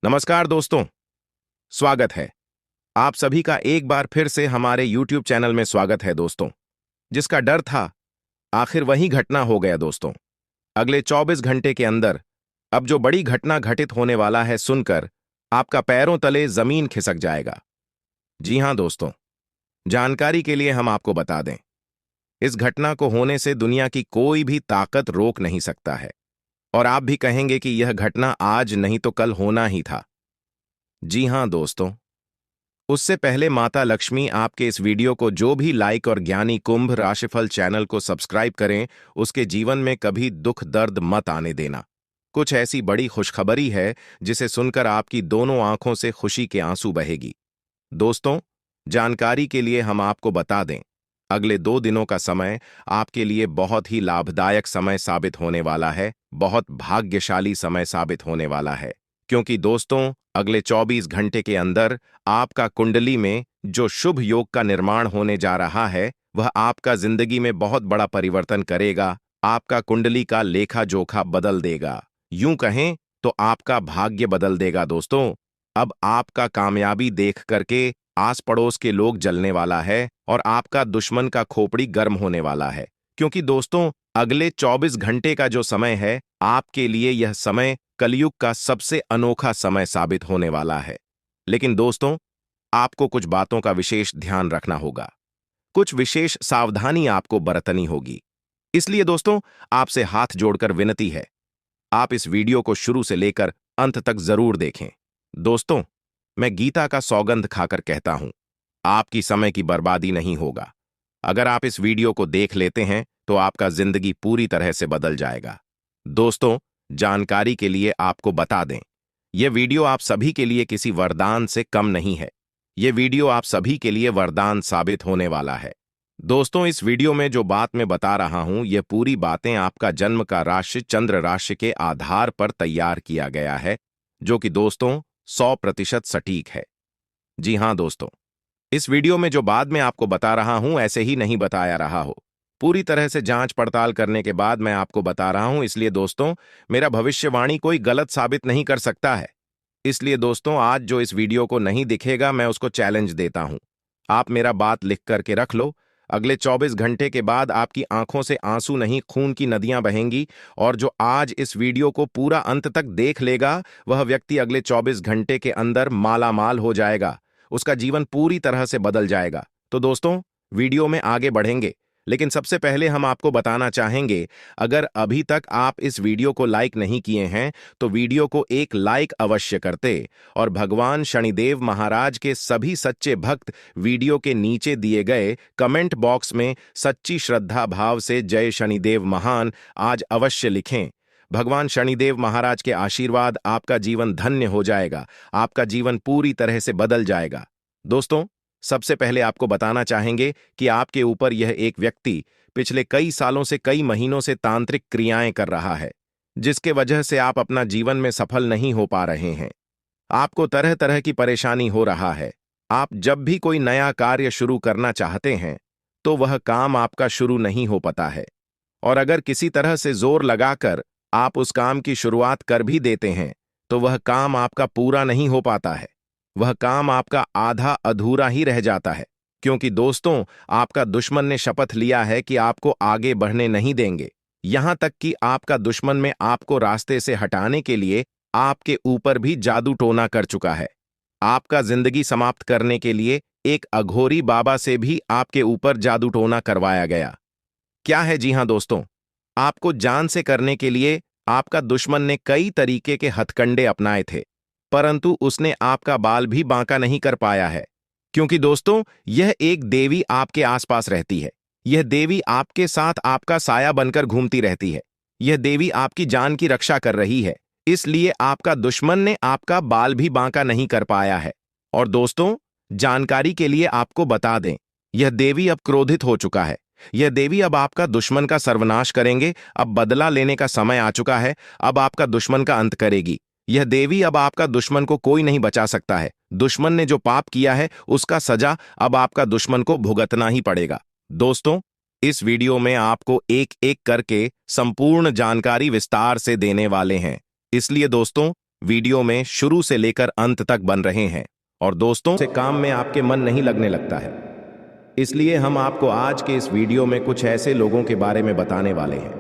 नमस्कार दोस्तों, स्वागत है। आप सभी का एक बार फिर से हमारे YouTube चैनल में स्वागत है दोस्तों। जिसका डर था, आखिर वही घटना हो गया दोस्तों। अगले 24 घंटे के अंदर अब जो बड़ी घटना घटित होने वाला है सुनकर आपका पैरों तले जमीन खिसक जाएगा। जी हां दोस्तों, जानकारी के लिए हम आपको बता दें, इस घटना को होने से दुनिया की कोई भी ताकत रोक नहीं सकता है। और आप भी कहेंगे कि यह घटना आज नहीं तो कल होना ही था। जी हां दोस्तों, उससे पहले माता लक्ष्मी आपके इस वीडियो को जो भी लाइक और ज्ञानी कुंभ राशिफल चैनल को सब्सक्राइब करें, उसके जीवन में कभी दुख दर्द मत आने देना। कुछ ऐसी बड़ी खुशखबरी है जिसे सुनकर आपकी दोनों आंखों से खुशी के आंसू बहेगी। दोस्तों, जानकारी के लिए हम आपको बता दें, अगले 2 दिनों का समय आपके लिए बहुत ही लाभदायक समय साबित होने वाला है, बहुत भाग्यशाली समय साबित होने वाला है। क्योंकि दोस्तों, अगले 24 घंटे के अंदर आपका कुंडली में जो शुभ योग का निर्माण होने जा रहा है, वह आपका जिंदगी में बहुत बड़ा परिवर्तन करेगा। आपका कुंडली का लेखा जोखा बदल देगा। यूं कहें तो आपका भाग्य बदल देगा दोस्तों। अब आपका कामयाबी देख करके आस पड़ोस के लोग जलने वाला है और आपका दुश्मन का खोपड़ी गर्म होने वाला है। क्योंकि दोस्तों, अगले 24 घंटे का जो समय है, आपके लिए यह समय कलयुग का सबसे अनोखा समय साबित होने वाला है। लेकिन दोस्तों, आपको कुछ बातों का विशेष ध्यान रखना होगा। कुछ विशेष सावधानी आपको बरतनी होगी। इसलिए दोस्तों, आपसे हाथ जोड़कर विनती है, आप इस वीडियो को शुरू से लेकर अंत तक जरूर देखें। दोस्तों, मैं गीता का सौगंध खाकर कहता हूं, आपकी समय की बर्बादी नहीं होगा। अगर आप इस वीडियो को देख लेते हैं तो आपका जिंदगी पूरी तरह से बदल जाएगा। दोस्तों, जानकारी के लिए आपको बता दें, यह वीडियो आप सभी के लिए किसी वरदान से कम नहीं है। यह वीडियो आप सभी के लिए वरदान साबित होने वाला है। दोस्तों, इस वीडियो में जो बात मैं बता रहा हूं, यह पूरी बातें आपका जन्म का राशि चंद्र राशि के आधार पर तैयार किया गया है, जो कि दोस्तों 100% सटीक है। जी हां दोस्तों, इस वीडियो में जो बाद में आपको बता रहा हूं, ऐसे ही नहीं बताया रहा हो। पूरी तरह से जांच पड़ताल करने के बाद मैं आपको बता रहा हूं। इसलिए दोस्तों, मेरा भविष्यवाणी कोई गलत साबित नहीं कर सकता है। इसलिए दोस्तों, आज जो इस वीडियो को नहीं दिखेगा, मैं उसको चैलेंज देता हूं। आप मेरा बात लिख करके रख लो। अगले 24 घंटे के बाद आपकी आंखों से आंसू नहीं, खून की नदियां बहेंगी। और जो आज इस वीडियो को पूरा अंत तक देख लेगा, वह व्यक्ति अगले 24 घंटे के अंदर माला माल हो जाएगा। उसका जीवन पूरी तरह से बदल जाएगा। तो दोस्तों, वीडियो में आगे बढ़ेंगे, लेकिन सबसे पहले हम आपको बताना चाहेंगे, अगर अभी तक आप इस वीडियो को लाइक नहीं किए हैं तो वीडियो को एक लाइक अवश्य करते और भगवान शनिदेव महाराज के सभी सच्चे भक्त वीडियो के नीचे दिए गए कमेंट बॉक्स में सच्ची श्रद्धा भाव से जय शनिदेव महान आज अवश्य लिखें। भगवान शनिदेव महाराज के आशीर्वाद, आपका जीवन धन्य हो जाएगा। आपका जीवन पूरी तरह से बदल जाएगा। दोस्तों, सबसे पहले आपको बताना चाहेंगे कि आपके ऊपर यह एक व्यक्ति पिछले कई सालों से, कई महीनों से तांत्रिक क्रियाएं कर रहा है, जिसके वजह से आप अपना जीवन में सफल नहीं हो पा रहे हैं। आपको तरह तरह की परेशानी हो रहा है। आप जब भी कोई नया कार्य शुरू करना चाहते हैं तो वह काम आपका शुरू नहीं हो पाता है। और अगर किसी तरह से जोर लगाकर आप उस काम की शुरुआत कर भी देते हैं तो वह काम आपका पूरा नहीं हो पाता है। वह काम आपका आधा अधूरा ही रह जाता है। क्योंकि दोस्तों, आपका दुश्मन ने शपथ लिया है कि आपको आगे बढ़ने नहीं देंगे। यहां तक कि आपका दुश्मन में आपको रास्ते से हटाने के लिए आपके ऊपर भी जादू टोना कर चुका है। आपका जिंदगी समाप्त करने के लिए एक अघोरी बाबा से भी आपके ऊपर जादू टोना करवाया गया। क्या है? जी हां दोस्तों, आपको जान से करने के लिए आपका दुश्मन ने कई तरीके के हथकंडे अपनाए थे, परंतु उसने आपका बाल भी बांका नहीं कर पाया है। क्योंकि दोस्तों, यह एक देवी आपके आसपास रहती है। यह देवी आपके साथ आपका साया बनकर घूमती रहती है। यह देवी आपकी जान की रक्षा कर रही है। इसलिए आपका दुश्मन ने आपका बाल भी बांका नहीं कर पाया है। और दोस्तों, जानकारी के लिए आपको बता दें, यह देवी अब क्रोधित हो चुका है। यह देवी अब आपका दुश्मन का सर्वनाश करेंगे। अब बदला लेने का समय आ चुका है। अब आपका दुश्मन का अंत करेगी यह देवी। अब आपका दुश्मन को कोई नहीं बचा सकता है। दुश्मन ने जो पाप किया है, उसका सजा अब आपका दुश्मन को भुगतना ही पड़ेगा। दोस्तों, इस वीडियो में आपको एक एक करके संपूर्ण जानकारी विस्तार से देने वाले हैं। इसलिए दोस्तों, वीडियो में शुरू से लेकर अंत तक बन रहे हैं और दोस्तों से काम में आपके मन नहीं लगने लगता है। इसलिए हम आपको आज के इस वीडियो में कुछ ऐसे लोगों के बारे में बताने वाले हैं,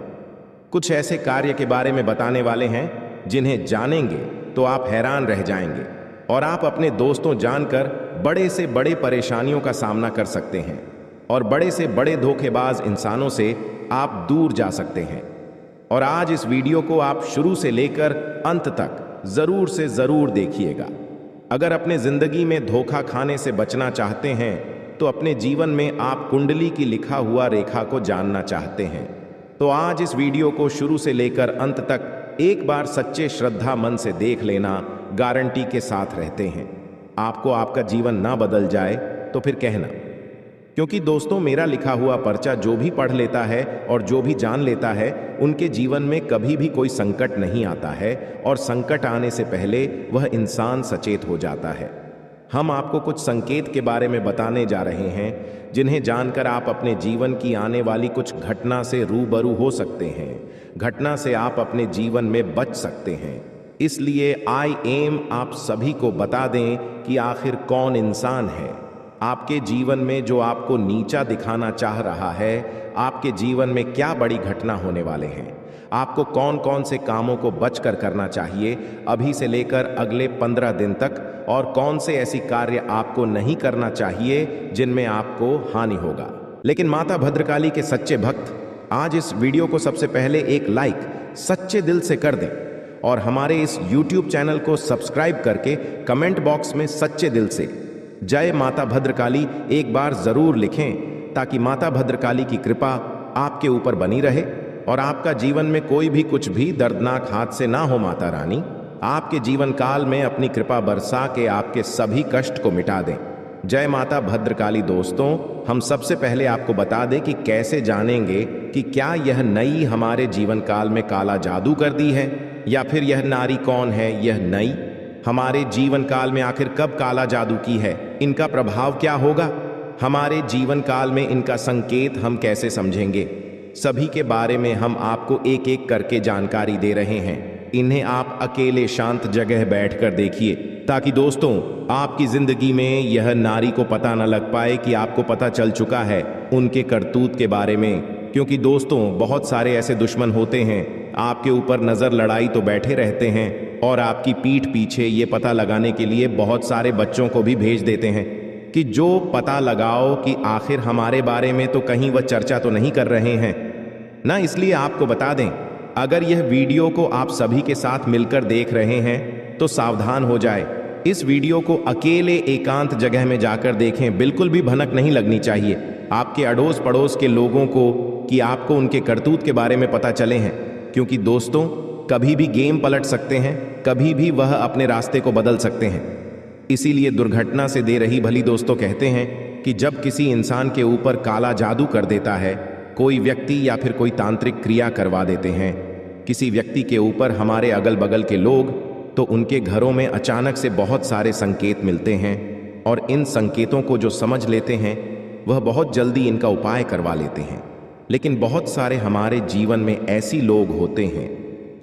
कुछ ऐसे कार्य के बारे में बताने वाले हैं जिन्हें जानेंगे तो आप हैरान रह जाएंगे और आप अपने दोस्तों जानकर बड़े से बड़े परेशानियों का सामना कर सकते हैं और बड़े से बड़े धोखेबाज इंसानों से आप दूर जा सकते हैं। और आज इस वीडियो को आप शुरू से लेकर अंत तक जरूर से जरूर देखिएगा। अगर अपने जिंदगी में धोखा खाने से बचना चाहते हैं तो अपने जीवन में आप कुंडली की लिखा हुआ रेखा को जानना चाहते हैं तो आज इस वीडियो को शुरू से लेकर अंत तक एक बार सच्चे श्रद्धा मन से देख लेना, गारंटी के साथ रहते हैं। आपको आपका जीवन ना बदल जाए तो फिर कहना, क्योंकि दोस्तों मेरा लिखा हुआ पर्चा जो भी पढ़ लेता है और जो भी जान लेता है उनके जीवन में कभी भी कोई संकट नहीं आता है और संकट आने से पहले वह इंसान सचेत हो जाता है। हम आपको कुछ संकेत के बारे में बताने जा रहे हैं जिन्हें जानकर आप अपने जीवन की आने वाली कुछ घटना से रूबरू हो सकते हैं, घटना से आप अपने जीवन में बच सकते हैं। इसलिए आई एम आप सभी को बता दें कि आखिर कौन इंसान है आपके जीवन में जो आपको नीचा दिखाना चाह रहा है। आपके जीवन में क्या बड़ी घटना होने वाले हैं, आपको कौन कौन से कामों को बचकर करना चाहिए अभी से लेकर अगले 15 दिन तक, और कौन से ऐसी कार्य आपको नहीं करना चाहिए जिनमें आपको हानि होगा। लेकिन माता भद्रकाली के सच्चे भक्त आज इस वीडियो को सबसे पहले एक लाइक सच्चे दिल से कर दें और हमारे इस YouTube चैनल को सब्सक्राइब करके कमेंट बॉक्स में सच्चे दिल से जय माता भद्रकाली एक बार जरूर लिखें ताकि माता भद्रकाली की कृपा आपके ऊपर बनी रहे और आपका जीवन में कोई भी कुछ भी दर्दनाक हादसे ना हो। माता रानी आपके जीवन काल में अपनी कृपा बरसा के आपके सभी कष्ट को मिटा दें। जय माता भद्रकाली। दोस्तों हम सबसे पहले आपको बता दें कि कैसे जानेंगे कि क्या यह नई हमारे जीवन काल में काला जादू कर दी है या फिर यह नारी कौन है। यह नई हमारे जीवन काल में आखिर कब काला जादू की है, इनका प्रभाव क्या होगा, हमारे जीवन काल में इनका संकेत हम कैसे समझेंगे, सभी के बारे में हम आपको एक एक करके जानकारी दे रहे हैं। इन्हें आप अकेले शांत जगह बैठकर देखिए ताकि दोस्तों आपकी जिंदगी में यह नारी को पता न लग पाए कि आपको पता चल चुका है उनके करतूत के बारे में। क्योंकि दोस्तों बहुत सारे ऐसे दुश्मन होते हैं आपके ऊपर नजर लड़ाई तो बैठे रहते हैं और आपकी पीठ पीछे ये पता लगाने के लिए बहुत सारे बच्चों को भी भेज देते हैं कि जो पता लगाओ कि आखिर हमारे बारे में तो कहीं वह चर्चा तो नहीं कर रहे हैं ना। इसलिए आपको बता दें, अगर यह वीडियो को आप सभी के साथ मिलकर देख रहे हैं तो सावधान हो जाए। इस वीडियो को अकेले एकांत जगह में जाकर देखें, बिल्कुल भी भनक नहीं लगनी चाहिए आपके अड़ोस पड़ोस के लोगों को कि आपको उनके करतूत के बारे में पता चले हैं। क्योंकि दोस्तों कभी भी गेम पलट सकते हैं, कभी भी वह अपने रास्ते को बदल सकते हैं। इसीलिए दुर्घटना से दे रही भली। दोस्तों कहते हैं कि जब किसी इंसान के ऊपर काला जादू कर देता है कोई व्यक्ति या फिर कोई तांत्रिक क्रिया करवा देते हैं किसी व्यक्ति के ऊपर, हमारे अगल बगल के लोग, तो उनके घरों में अचानक से बहुत सारे संकेत मिलते हैं और इन संकेतों को जो समझ लेते हैं वह बहुत जल्दी इनका उपाय करवा लेते हैं। लेकिन बहुत सारे हमारे जीवन में ऐसी लोग होते हैं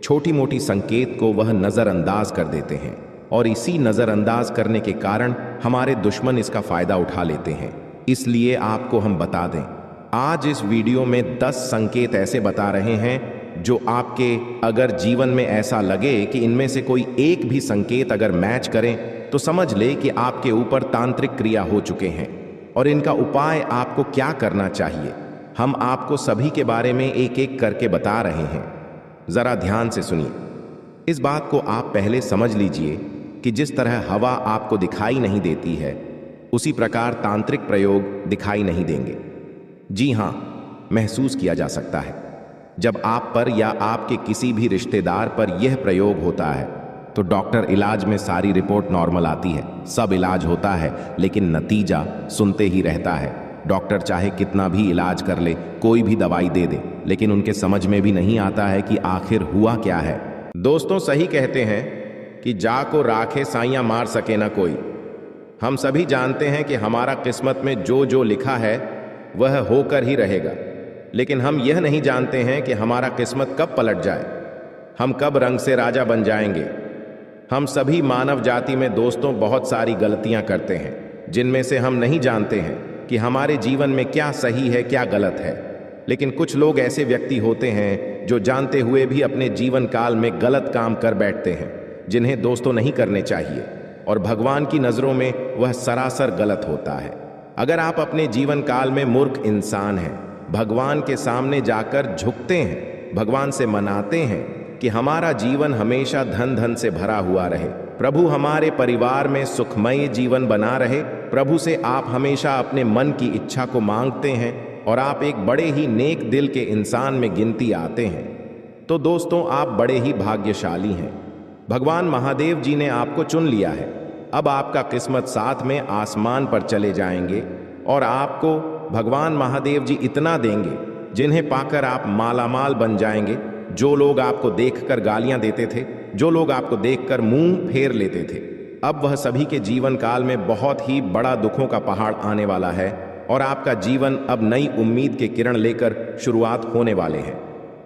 छोटी मोटी संकेत को वह नज़रअंदाज कर देते हैं और इसी नज़रअंदाज करने के कारण हमारे दुश्मन इसका फ़ायदा उठा लेते हैं। इसलिए आपको हम बता दें, आज इस वीडियो में 10 संकेत ऐसे बता रहे हैं जो आपके अगर जीवन में ऐसा लगे कि इनमें से कोई एक भी संकेत अगर मैच करें तो समझ ले कि आपके ऊपर तांत्रिक क्रिया हो चुके हैं और इनका उपाय आपको क्या करना चाहिए हम आपको सभी के बारे में एक एक करके बता रहे हैं। जरा ध्यान से सुनिए। इस बात को आप पहले समझ लीजिए कि जिस तरह हवा आपको दिखाई नहीं देती है उसी प्रकार तांत्रिक प्रयोग दिखाई नहीं देंगे। जी हां, महसूस किया जा सकता है। जब आप पर या आपके किसी भी रिश्तेदार पर यह प्रयोग होता है तो डॉक्टर इलाज में सारी रिपोर्ट नॉर्मल आती है, सब इलाज होता है, लेकिन नतीजा सुनते ही रहता है। डॉक्टर चाहे कितना भी इलाज कर ले, कोई भी दवाई दे दे, लेकिन उनके समझ में भी नहीं आता है कि आखिर हुआ क्या है। दोस्तों सही कहते हैं कि जा को राखे साइयां मार सके ना कोई। हम सभी जानते हैं कि हमारा किस्मत में जो जो लिखा है वह होकर ही रहेगा, लेकिन हम यह नहीं जानते हैं कि हमारा किस्मत कब पलट जाए, हम कब रंग से राजा बन जाएंगे। हम सभी मानव जाति में दोस्तों बहुत सारी गलतियां करते हैं, जिनमें से हम नहीं जानते हैं कि हमारे जीवन में क्या सही है क्या गलत है। लेकिन कुछ लोग ऐसे व्यक्ति होते हैं जो जानते हुए भी अपने जीवन काल में गलत काम कर बैठते हैं, जिन्हें दोस्तों नहीं करने चाहिए, और भगवान की नज़रों में वह सरासर गलत होता है। अगर आप अपने जीवन काल में मूर्ख इंसान हैं, भगवान के सामने जाकर झुकते हैं, भगवान से मनाते हैं कि हमारा जीवन हमेशा धन धन से भरा हुआ रहे, प्रभु हमारे परिवार में सुखमय जीवन बना रहे, प्रभु से आप हमेशा अपने मन की इच्छा को मांगते हैं और आप एक बड़े ही नेक दिल के इंसान में गिनती आते हैं, तो दोस्तों आप बड़े ही भाग्यशाली हैं। भगवान महादेव जी ने आपको चुन लिया है। अब आपका किस्मत साथ में आसमान पर चले जाएंगे और आपको भगवान महादेव जी इतना देंगे जिन्हें पाकर आप मालामाल बन जाएंगे। जो लोग आपको देखकर गालियां देते थे, जो लोग आपको देखकर मुंह फेर लेते थे, अब वह सभी के जीवन काल में बहुत ही बड़ा दुखों का पहाड़ आने वाला है और आपका जीवन अब नई उम्मीद के किरण लेकर शुरुआत होने वाले हैं।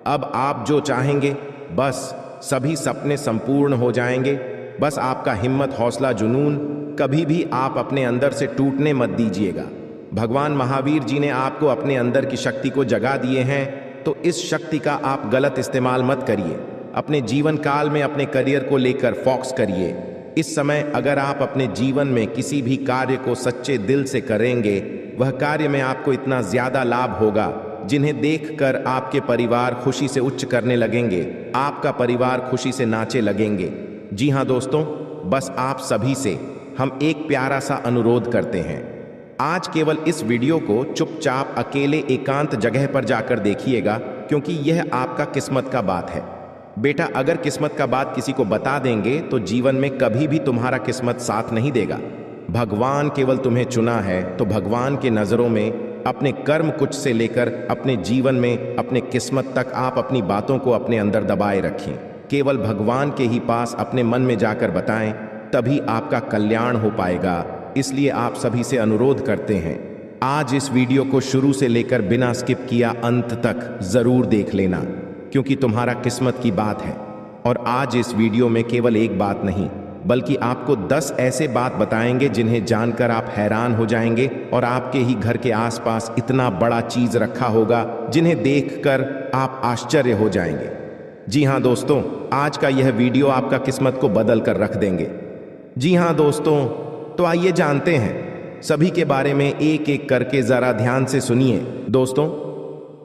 अब आप जो चाहेंगे बस सभी सपने संपूर्ण हो जाएंगे। बस आपका हिम्मत, हौसला, जुनून कभी भी आप अपने अंदर से टूटने मत दीजिएगा। भगवान महावीर जी ने आपको अपने अंदर की शक्ति को जगा दिए हैं, तो इस शक्ति का आप गलत इस्तेमाल मत करिए। अपने जीवन काल में अपने करियर को लेकर फोकस करिए। इस समय अगर आप अपने जीवन में किसी भी कार्य को सच्चे दिल से करेंगे, वह कार्य में आपको इतना ज्यादा लाभ होगा जिन्हें देखकर आपके परिवार खुशी से उच्च करने लगेंगे, आपका परिवार खुशी से नाचे लगेंगे। जी हाँ दोस्तों, बस आप सभी से हम एक प्यारा सा अनुरोध करते हैं। आज केवल इस वीडियो को चुपचाप अकेले एकांत जगह पर जाकर देखिएगा, क्योंकि यह आपका किस्मत का बात है। बेटा, अगर किस्मत का बात किसी को बता देंगे तो जीवन में कभी भी तुम्हारा किस्मत साथ नहीं देगा। भगवान केवल तुम्हें चुना है, तो भगवान के नज़रों में अपने कर्म कुछ से लेकर अपने जीवन में अपने किस्मत तक आप अपनी बातों को अपने अंदर दबाए रखें। केवल भगवान के ही पास अपने मन में जाकर बताएं, तभी आपका कल्याण हो पाएगा। इसलिए आप सभी से अनुरोध करते हैं, आज इस वीडियो को शुरू से लेकर बिना स्किप किया अंत तक जरूर देख लेना, क्योंकि तुम्हारा किस्मत की बात है। और आज इस वीडियो में केवल एक बात नहीं, बल्कि आपको 10 ऐसे बात बताएंगे जिन्हें जानकर आप हैरान हो जाएंगे और आपके ही घर के आसपास इतना बड़ा चीज रखा होगा जिन्हें देखकर आप आश्चर्य हो जाएंगे। जी हाँ दोस्तों, आज का यह वीडियो आपका किस्मत को बदल कर रख देंगे। जी हाँ दोस्तों, तो आइए जानते हैं सभी के बारे में एक एक करके, जरा ध्यान से सुनिए। दोस्तों,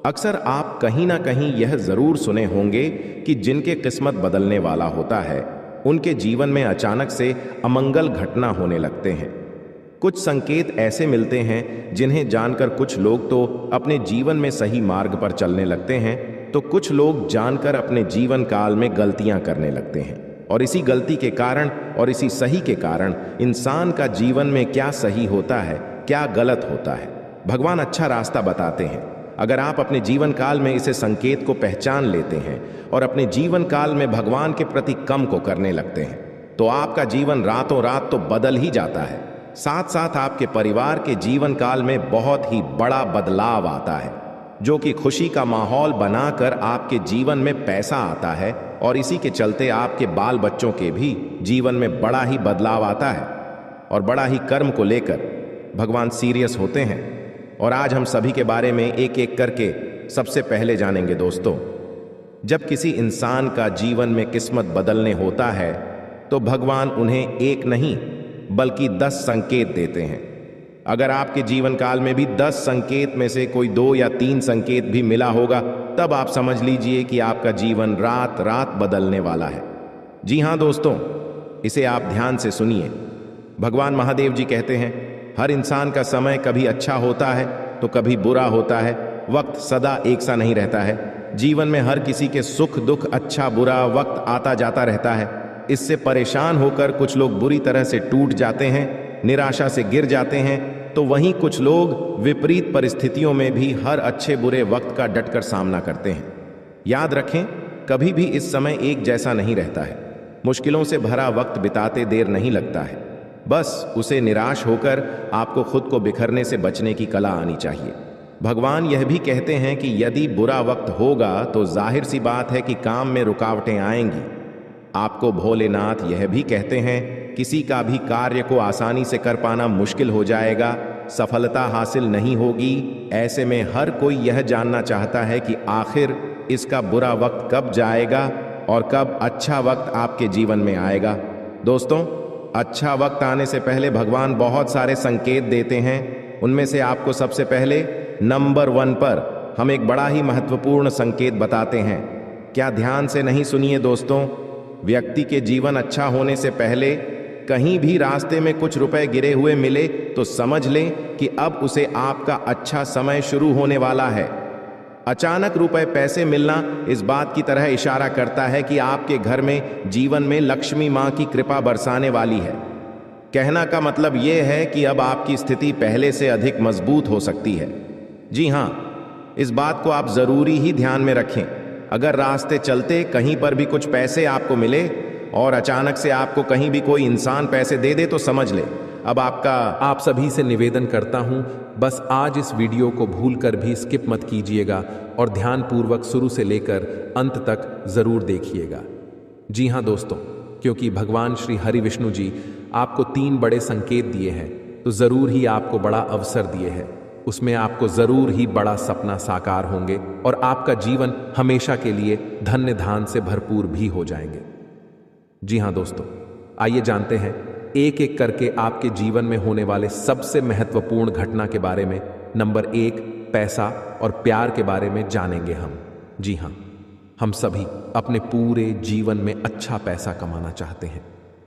अक्सर आप कहीं ना कहीं यह जरूर सुने होंगे कि जिनके किस्मत बदलने वाला होता है उनके जीवन में अचानक से अमंगल घटना होने लगते हैं। कुछ संकेत ऐसे मिलते हैं जिन्हें जानकर कुछ लोग तो अपने जीवन में सही मार्ग पर चलने लगते हैं, तो कुछ लोग जानकर अपने जीवन काल में गलतियां करने लगते हैं। और इसी गलती के कारण और इसी सही के कारण इंसान का जीवन में क्या सही होता है, क्या गलत होता है, भगवान अच्छा रास्ता बताते हैं। अगर आप अपने जीवन काल में इसे संकेत को पहचान लेते हैं और अपने जीवन काल में भगवान के प्रति कम को करने लगते हैं, तो आपका जीवन रातों रात तो बदल ही जाता है। साथ साथ आपके परिवार के जीवन काल में बहुत ही बड़ा बदलाव आता है, जो कि खुशी का माहौल बनाकर आपके जीवन में पैसा आता है। और इसी के चलते आपके बाल बच्चों के भी जीवन में बड़ा ही बदलाव आता है और बड़ा ही कर्म को लेकर भगवान सीरियस होते हैं। और आज हम सभी के बारे में एक एक करके सबसे पहले जानेंगे। दोस्तों, जब किसी इंसान का जीवन में किस्मत बदलने होता है तो भगवान उन्हें एक नहीं बल्कि 10 संकेत देते हैं। अगर आपके जीवन काल में भी 10 संकेत में से कोई 2 या 3 संकेत भी मिला होगा, तब आप समझ लीजिए कि आपका जीवन रात रात बदलने वाला है। जी हाँ दोस्तों, इसे आप ध्यान से सुनिए। भगवान महादेव जी कहते हैं, हर इंसान का समय कभी अच्छा होता है तो कभी बुरा होता है। वक्त सदा एक सा नहीं रहता है। जीवन में हर किसी के सुख दुख, अच्छा बुरा वक्त आता जाता रहता है। इससे परेशान होकर कुछ लोग बुरी तरह से टूट जाते हैं, निराशा से गिर जाते हैं, तो वहीं कुछ लोग विपरीत परिस्थितियों में भी हर अच्छे बुरे वक्त का डटकर सामना करते हैं। याद रखें, कभी भी इस समय एक जैसा नहीं रहता है। मुश्किलों से भरा वक्त बिताते देर नहीं लगता है, बस उसे निराश होकर आपको खुद को बिखरने से बचने की कला आनी चाहिए। भगवान यह भी कहते हैं कि यदि बुरा वक्त होगा तो जाहिर सी बात है कि काम में रुकावटें आएंगी। आपको भोलेनाथ यह भी कहते हैं, किसी का भी कार्य को आसानी से कर पाना मुश्किल हो जाएगा, सफलता हासिल नहीं होगी। ऐसे में हर कोई यह जानना चाहता है कि आखिर इसका बुरा वक्त कब जाएगा और कब अच्छा वक्त आपके जीवन में आएगा। दोस्तों, अच्छा वक्त आने से पहले भगवान बहुत सारे संकेत देते हैं। उनमें से आपको सबसे पहले नंबर 1 पर हम एक बड़ा ही महत्वपूर्ण संकेत बताते हैं। क्या ध्यान से नहीं सुनिए दोस्तों। व्यक्ति के जीवन अच्छा होने से पहले कहीं भी रास्ते में कुछ रुपए गिरे हुए मिले तो समझ लें कि अब उसे आपका अच्छा समय शुरू होने वाला है। अचानक रुपए पैसे मिलना इस बात की तरह इशारा करता है कि आपके घर में जीवन में लक्ष्मी मां की कृपा बरसाने वाली है। कहना का मतलब यह है कि अब आपकी स्थिति पहले से अधिक मजबूत हो सकती है। जी हां, इस बात को आप जरूरी ही ध्यान में रखें। अगर रास्ते चलते कहीं पर भी कुछ पैसे आपको मिले और अचानक से आपको कहीं भी कोई इंसान पैसे दे दे तो समझ ले अब आप सभी से निवेदन करता हूं, बस आज इस वीडियो को भूलकर भी स्किप मत कीजिएगा और ध्यानपूर्वक शुरू से लेकर अंत तक जरूर देखिएगा। जी हां दोस्तों, क्योंकि भगवान श्री हरि विष्णु जी आपको 3 बड़े संकेत दिए हैं, तो जरूर ही आपको बड़ा अवसर दिए हैं। उसमें आपको जरूर ही बड़ा सपना साकार होंगे और आपका जीवन हमेशा के लिए धन्य धान से भरपूर भी हो जाएंगे। जी हां दोस्तों, आइए जानते हैं एक एक करके आपके जीवन में होने वाले सबसे महत्वपूर्ण घटना के बारे में। नंबर 1, पैसा और प्यार के बारे में जानेंगे हम। जी हां, हम सभी अपने पूरे जीवन में अच्छा पैसा कमाना चाहते हैं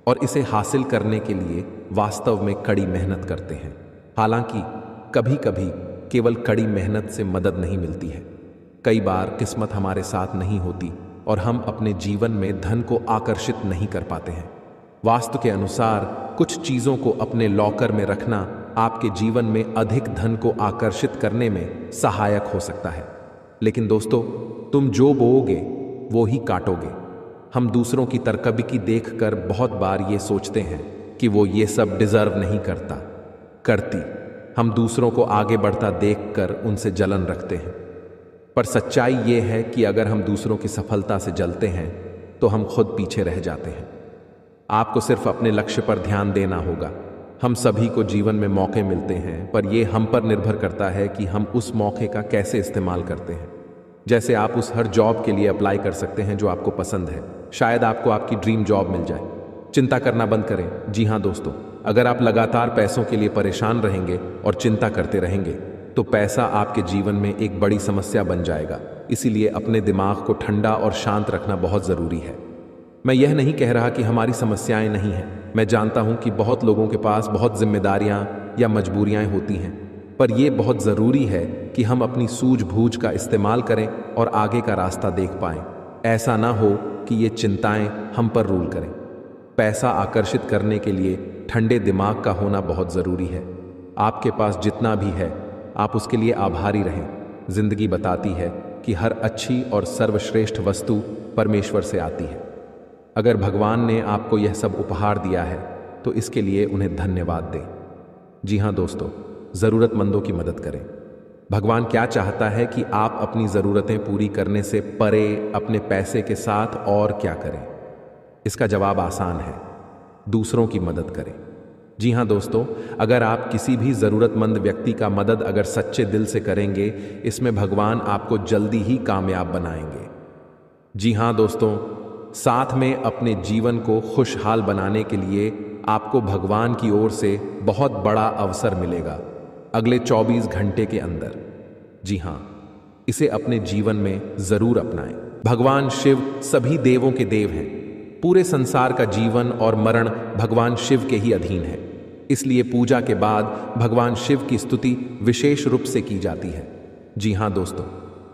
और इसे हासिल करने के लिए वास्तव में कड़ी मेहनत करते हैं। हालांकि कभी कभी केवल कड़ी मेहनत से मदद नहीं मिलती है। कई बार किस्मत हमारे साथ नहीं होती और हम अपने जीवन में धन को आकर्षित नहीं कर पाते हैं। वास्तु के अनुसार कुछ चीज़ों को अपने लॉकर में रखना आपके जीवन में अधिक धन को आकर्षित करने में सहायक हो सकता है। लेकिन दोस्तों, तुम जो बोओगे वो ही काटोगे। हम दूसरों की तरक्की देखकर बहुत बार ये सोचते हैं कि वो ये सब डिजर्व नहीं करती। हम दूसरों को आगे बढ़ता देखकर उनसे जलन रखते हैं। पर सच्चाई ये है कि अगर हम दूसरों की सफलता से जलते हैं तो हम खुद पीछे रह जाते हैं। आपको सिर्फ अपने लक्ष्य पर ध्यान देना होगा। हम सभी को जीवन में मौके मिलते हैं, पर यह हम पर निर्भर करता है कि हम उस मौके का कैसे इस्तेमाल करते हैं। जैसे आप उस हर जॉब के लिए अप्लाई कर सकते हैं जो आपको पसंद है। शायद आपको आपकी ड्रीम जॉब मिल जाए। चिंता करना बंद करें। जी हां दोस्तों, अगर आप लगातार पैसों के लिए परेशान रहेंगे और चिंता करते रहेंगे तो पैसा आपके जीवन में एक बड़ी समस्या बन जाएगा। इसीलिए अपने दिमाग को ठंडा और शांत रखना बहुत ज़रूरी है। मैं यह नहीं कह रहा कि हमारी समस्याएं नहीं हैं। मैं जानता हूं कि बहुत लोगों के पास बहुत जिम्मेदारियां या मजबूरियां होती हैं, पर यह बहुत ज़रूरी है कि हम अपनी सूझबूझ का इस्तेमाल करें और आगे का रास्ता देख पाएं। ऐसा ना हो कि ये चिंताएं हम पर रूल करें। पैसा आकर्षित करने के लिए ठंडे दिमाग का होना बहुत ज़रूरी है। आपके पास जितना भी है आप उसके लिए आभारी रहें। जिंदगी बताती है कि हर अच्छी और सर्वश्रेष्ठ वस्तु परमेश्वर से आती है। अगर भगवान ने आपको यह सब उपहार दिया है तो इसके लिए उन्हें धन्यवाद दें। जी हां दोस्तों, ज़रूरतमंदों की मदद करें। भगवान क्या चाहता है कि आप अपनी ज़रूरतें पूरी करने से परे अपने पैसे के साथ और क्या करें? इसका जवाब आसान है, दूसरों की मदद करें। जी हां दोस्तों, अगर आप किसी भी ज़रूरतमंद व्यक्ति का मदद अगर सच्चे दिल से करेंगे, इसमें भगवान आपको जल्दी ही कामयाब बनाएंगे। जी हां दोस्तों, साथ में अपने जीवन को खुशहाल बनाने के लिए आपको भगवान की ओर से बहुत बड़ा अवसर मिलेगा अगले 24 घंटे के अंदर। जी हां, इसे अपने जीवन में ज़रूर अपनाएं। भगवान शिव सभी देवों के देव हैं। पूरे संसार का जीवन और मरण भगवान शिव के ही अधीन है। इसलिए पूजा के बाद भगवान शिव की स्तुति विशेष रूप से की जाती है। जी हां दोस्तों,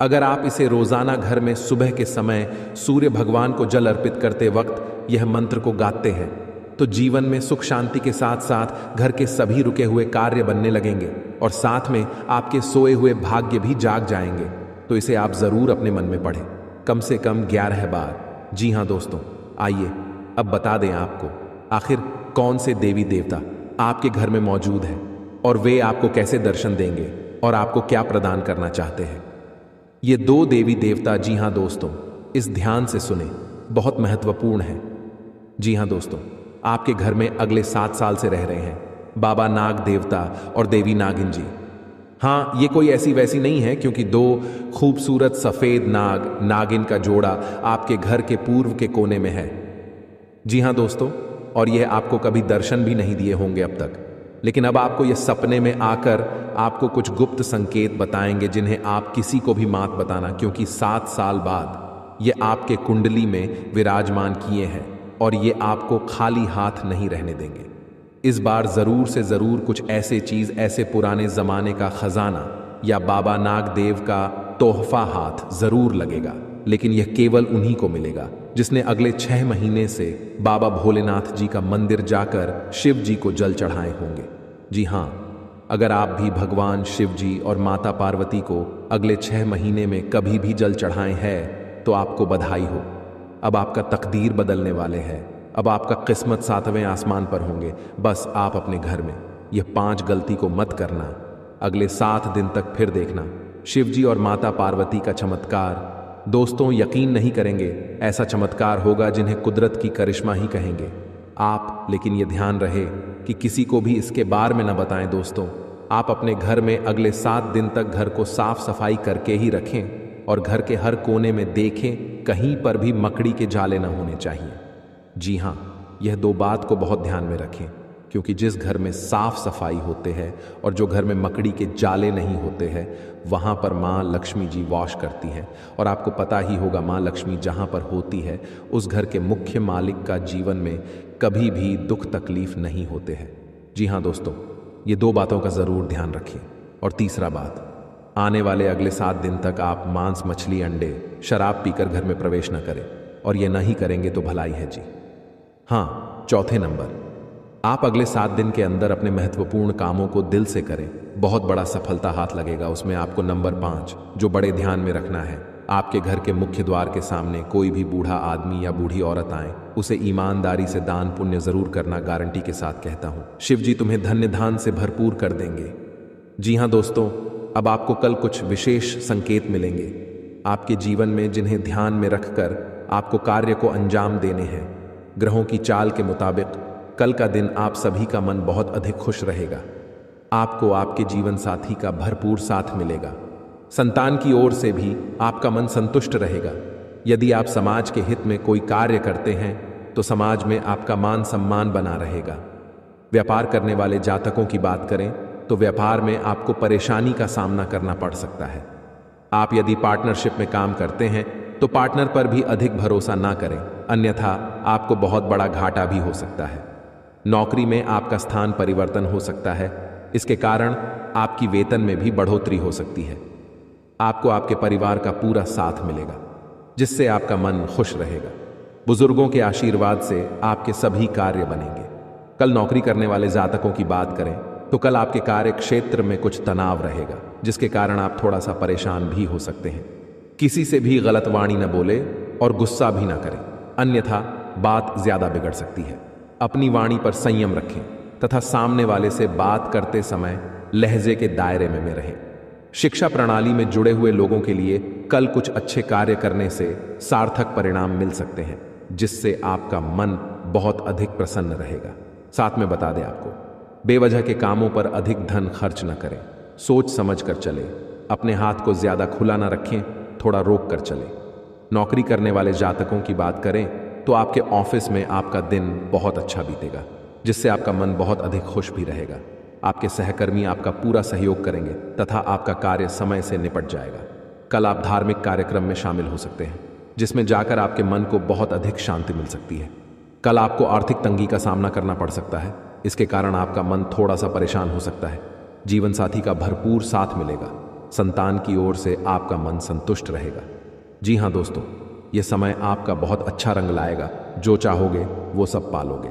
अगर आप इसे रोजाना घर में सुबह के समय सूर्य भगवान को जल अर्पित करते वक्त यह मंत्र को गाते हैं तो जीवन में सुख शांति के साथ साथ घर के सभी रुके हुए कार्य बनने लगेंगे और साथ में आपके सोए हुए भाग्य भी जाग जाएंगे। तो इसे आप जरूर अपने मन में पढ़ें, कम से कम 11 बार। जी हां दोस्तों, आइए अब बता दें आपको आखिर कौन से देवी देवता आपके घर में मौजूद हैं और वे आपको कैसे दर्शन देंगे और आपको क्या प्रदान करना चाहते हैं। ये 2 देवी देवता, जी हां दोस्तों, इस ध्यान से सुने, बहुत महत्वपूर्ण है। जी हाँ दोस्तों, आपके घर में अगले 7 साल से रह रहे हैं बाबा नाग देवता और देवी नागिन जी। हाँ, ये कोई ऐसी वैसी नहीं है, क्योंकि दो खूबसूरत सफेद नाग नागिन का जोड़ा आपके घर के पूर्व के कोने में है। जी हाँ दोस्तों, और यह आपको कभी दर्शन भी नहीं दिए होंगे अब तक, लेकिन अब आपको यह सपने में आकर आपको कुछ गुप्त संकेत बताएंगे जिन्हें आप किसी को भी मत बताना, क्योंकि 7 साल बाद ये आपके कुंडली में विराजमान किए हैं और ये आपको खाली हाथ नहीं रहने देंगे। इस बार जरूर से जरूर कुछ ऐसे चीज, ऐसे पुराने जमाने का खजाना या बाबा नाग देव का तोहफा हाथ जरूर लगेगा, लेकिन यह केवल उन्हीं को मिलेगा जिसने अगले 6 महीने से बाबा भोलेनाथ जी का मंदिर जाकर शिव जी को जल चढ़ाए होंगे। जी हाँ, अगर आप भी भगवान शिव जी और माता पार्वती को अगले 6 महीने में कभी भी जल चढ़ाए हैं तो आपको बधाई हो। अब आपका तकदीर बदलने वाले हैं। अब आपका किस्मत 7वें आसमान पर होंगे। बस आप अपने घर में यह 5 गलती को मत करना। अगले 7 दिन तक फिर देखना शिव जी और माता पार्वती का चमत्कार। दोस्तों, यकीन नहीं करेंगे, ऐसा चमत्कार होगा जिन्हें कुदरत की करिश्मा ही कहेंगे आप। लेकिन यह ध्यान रहे कि किसी को भी इसके बारे में न बताएं। दोस्तों, आप अपने घर में अगले 7 दिन तक घर को साफ सफाई करके ही रखें और घर के हर कोने में देखें, कहीं पर भी मकड़ी के जाले न होने चाहिए। जी हाँ, यह 2 बात को बहुत ध्यान में रखें, क्योंकि जिस घर में साफ सफाई होते हैं और जो घर में मकड़ी के जाले नहीं होते हैं, वहाँ पर माँ लक्ष्मी जी वास करती हैं। और आपको पता ही होगा, माँ लक्ष्मी जहाँ पर होती है उस घर के मुख्य मालिक का जीवन में कभी भी दुख तकलीफ नहीं होते हैं। जी हाँ दोस्तों, ये 2 बातों का ज़रूर ध्यान रखें। और तीसरा बात, आने वाले अगले 7 दिन तक आप मांस, मछली, अंडे, शराब पीकर घर में प्रवेश न करें, और ये नहीं करेंगे तो भलाई है जी। हाँ, चौथे नंबर, आप अगले 7 दिन के अंदर अपने महत्वपूर्ण कामों को दिल से करें, बहुत बड़ा सफलता हाथ लगेगा। उसमें आपको नंबर 5 जो बड़े ध्यान में रखना है, आपके घर के मुख्य द्वार के सामने कोई भी बूढ़ा आदमी या बूढ़ी औरत आए, उसे ईमानदारी से दान पुण्य जरूर करना। गारंटी के साथ कहता हूँ, शिव जी तुम्हें धन्य धान से भरपूर कर देंगे। जी हाँ दोस्तों, अब आपको कल कुछ विशेष संकेत मिलेंगे आपके जीवन में, जिन्हें ध्यान में रखकर आपको कार्य को अंजाम देने हैं। ग्रहों की चाल के मुताबिक कल का दिन आप सभी का मन बहुत अधिक खुश रहेगा। आपको आपके जीवन साथी का भरपूर साथ मिलेगा। संतान की ओर से भी आपका मन संतुष्ट रहेगा। यदि आप समाज के हित में कोई कार्य करते हैं तो समाज में आपका मान सम्मान बना रहेगा। व्यापार करने वाले जातकों की बात करें तो व्यापार में आपको परेशानी का सामना करना पड़ सकता है। आप यदि पार्टनरशिप में काम करते हैं तो पार्टनर पर भी अधिक भरोसा ना करें, अन्यथा आपको बहुत बड़ा घाटा भी हो सकता है। नौकरी में आपका स्थान परिवर्तन हो सकता है, इसके कारण आपकी वेतन में भी बढ़ोतरी हो सकती है। आपको आपके परिवार का पूरा साथ मिलेगा, जिससे आपका मन खुश रहेगा। बुजुर्गों के आशीर्वाद से आपके सभी कार्य बनेंगे। कल नौकरी करने वाले जातकों की बात करें तो कल आपके कार्य क्षेत्र में कुछ तनाव रहेगा, जिसके कारण आप थोड़ा सा परेशान भी हो सकते हैं। किसी से भी गलत वाणी न बोले और गुस्सा भी ना करें, अन्यथा बात ज्यादा बिगड़ सकती है। अपनी वाणी पर संयम रखें तथा सामने वाले से बात करते समय लहजे के दायरे में रहें। शिक्षा प्रणाली में जुड़े हुए लोगों के लिए कल कुछ अच्छे कार्य करने से सार्थक परिणाम मिल सकते हैं, जिससे आपका मन बहुत अधिक प्रसन्न रहेगा। साथ में बता दें आपको, बेवजह के कामों पर अधिक धन खर्च न करें, सोच समझ कर चले। अपने हाथ को ज्यादा खुला न रखें, थोड़ा रोक कर चले। नौकरी करने वाले जातकों की बात करें तो आपके ऑफिस में आपका दिन बहुत अच्छा बीतेगा, जिससे आपका मन बहुत अधिक खुश भी रहेगा। आपके सहकर्मी आपका पूरा सहयोग करेंगे तथा आपका कार्य समय से निपट जाएगा। कल आप धार्मिक कार्यक्रम में शामिल हो सकते हैं, जिसमें जाकर आपके मन को बहुत अधिक शांति मिल सकती है। कल आपको आर्थिक तंगी का सामना करना पड़ सकता है, इसके कारण आपका मन थोड़ा सा परेशान हो सकता है। जीवन साथी का भरपूर साथ मिलेगा। संतान की ओर से आपका मन संतुष्ट रहेगा। जी हाँ दोस्तों, यह समय आपका बहुत अच्छा रंग लाएगा। जो चाहोगे वो सब पालोगे।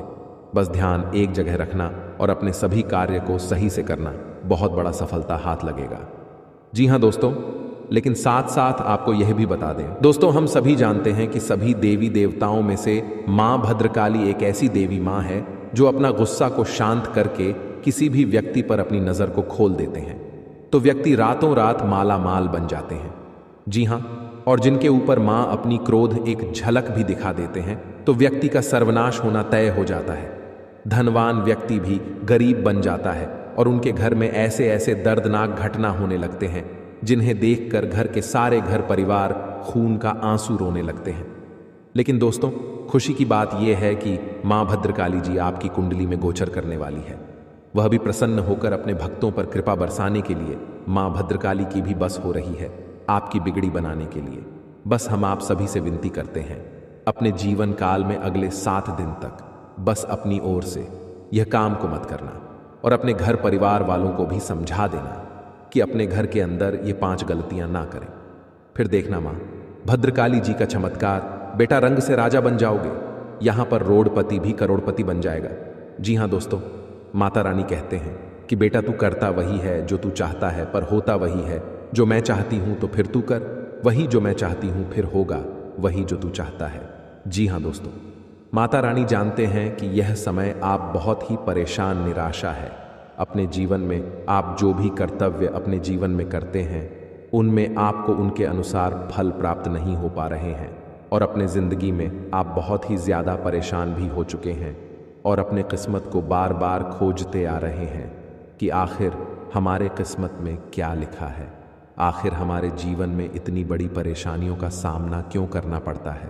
बस ध्यान एक जगह रखना और अपने सभी कार्य को सही से करना, बहुत बड़ा सफलता हाथ लगेगा। जी हाँ दोस्तों, लेकिन साथ साथ आपको यह भी बता दें दोस्तों, हम सभी जानते हैं कि सभी देवी देवताओं में से माँ भद्रकाली एक ऐसी देवी माँ है जो अपना गुस्सा को शांत करके किसी भी व्यक्ति पर अपनी नजर को खोल देते हैं तो व्यक्ति रातों रात माला माल बन जाते हैं। जी हाँ, और जिनके ऊपर माँ अपनी क्रोध एक झलक भी दिखा देते हैं तो व्यक्ति का सर्वनाश होना तय हो जाता है। धनवान व्यक्ति भी गरीब बन जाता है और उनके घर में ऐसे ऐसे दर्दनाक घटना होने लगते हैं जिन्हें देखकर घर के सारे घर परिवार खून का आंसू रोने लगते हैं। लेकिन दोस्तों, खुशी की बात यह है कि मां भद्रकाली जी आपकी कुंडली में गोचर करने वाली है। वह भी प्रसन्न होकर अपने भक्तों पर कृपा बरसाने के लिए मां भद्रकाली की भी बस हो रही है आपकी बिगड़ी बनाने के लिए। बस हम आप सभी से विनती करते हैं, अपने जीवन काल में अगले 7 दिन तक बस अपनी ओर से यह काम को मत करना और अपने घर परिवार वालों को भी समझा देना कि अपने घर के अंदर ये 5 गलतियां ना करें। फिर देखना मां भद्रकाली जी का चमत्कार, बेटा रंग से राजा बन जाओगे, यहां पर रोडपति भी करोड़पति बन जाएगा। जी हां दोस्तों, माता रानी कहते हैं कि बेटा तू करता वही है जो तू चाहता है, पर होता वही है जो मैं चाहती हूं, तो फिर तू कर वही जो मैं चाहती हूं, फिर होगा वही जो तू चाहता है। जी हां दोस्तों, माता रानी जानते हैं कि यह समय आप बहुत ही परेशान निराशा है। अपने जीवन में आप जो भी कर्तव्य अपने जीवन में करते हैं उनमें आपको उनके अनुसार फल प्राप्त नहीं हो पा रहे हैं और अपने ज़िंदगी में आप बहुत ही ज़्यादा परेशान भी हो चुके हैं और अपने किस्मत को बार बार खोजते आ रहे हैं कि आखिर हमारे किस्मत में क्या लिखा है, आखिर हमारे जीवन में इतनी बड़ी परेशानियों का सामना क्यों करना पड़ता है।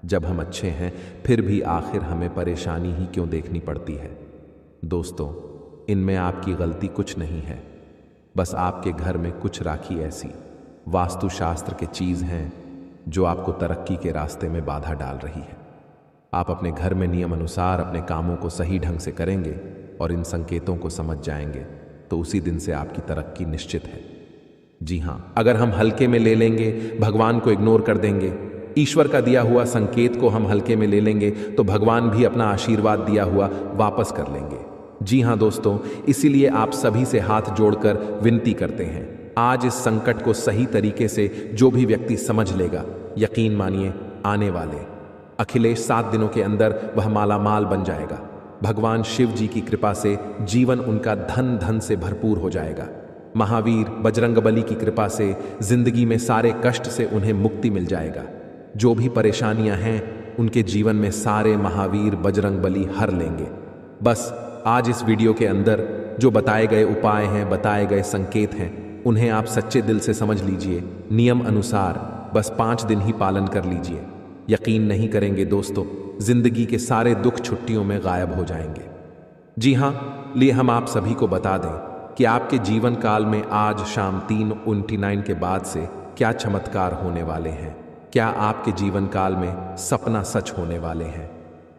जब हम अच्छे हैं फिर भी आखिर हमें परेशानी ही क्यों देखनी पड़ती है। दोस्तों, इनमें आपकी गलती कुछ नहीं है, बस आपके घर में कुछ राखी ऐसी वास्तुशास्त्र के चीज़ हैं जो आपको तरक्की के रास्ते में बाधा डाल रही है। आप अपने घर में नियम अनुसार अपने कामों को सही ढंग से करेंगे और इन संकेतों को समझ जाएंगे तो उसी दिन से आपकी तरक्की निश्चित है। जी हाँ, अगर हम हल्के में ले लेंगे, भगवान को इग्नोर कर देंगे, ईश्वर का दिया हुआ संकेत को हम हल्के में ले लेंगे तो भगवान भी अपना आशीर्वाद दिया हुआ वापस कर लेंगे। जी हाँ दोस्तों, इसीलिए आप सभी से हाथ जोड़कर विनती करते हैं, आज इस संकट को सही तरीके से जो भी व्यक्ति समझ लेगा, यकीन मानिए आने वाले अखिलेश 7 दिनों के अंदर वह मालामाल बन जाएगा। भगवान शिव जी की कृपा से जीवन उनका धन धन से भरपूर हो जाएगा। महावीर बजरंगबली की कृपा से जिंदगी में सारे कष्ट से उन्हें मुक्ति मिल जाएगा। जो भी परेशानियां हैं उनके जीवन में सारे महावीर बजरंगबली हर लेंगे। बस आज इस वीडियो के अंदर जो बताए गए उपाय हैं, बताए गए संकेत हैं, उन्हें आप सच्चे दिल से समझ लीजिए, नियम अनुसार बस 5 दिन ही पालन कर लीजिए। यकीन नहीं करेंगे दोस्तों, जिंदगी के सारे दुख छुट्टियों में गायब हो जाएंगे। जी हाँ, लिए हम आप सभी को बता दें कि आपके जीवन काल में आज शाम 3:29 के बाद से क्या चमत्कार होने वाले हैं। क्या आपके जीवन काल में सपना सच होने वाले हैं?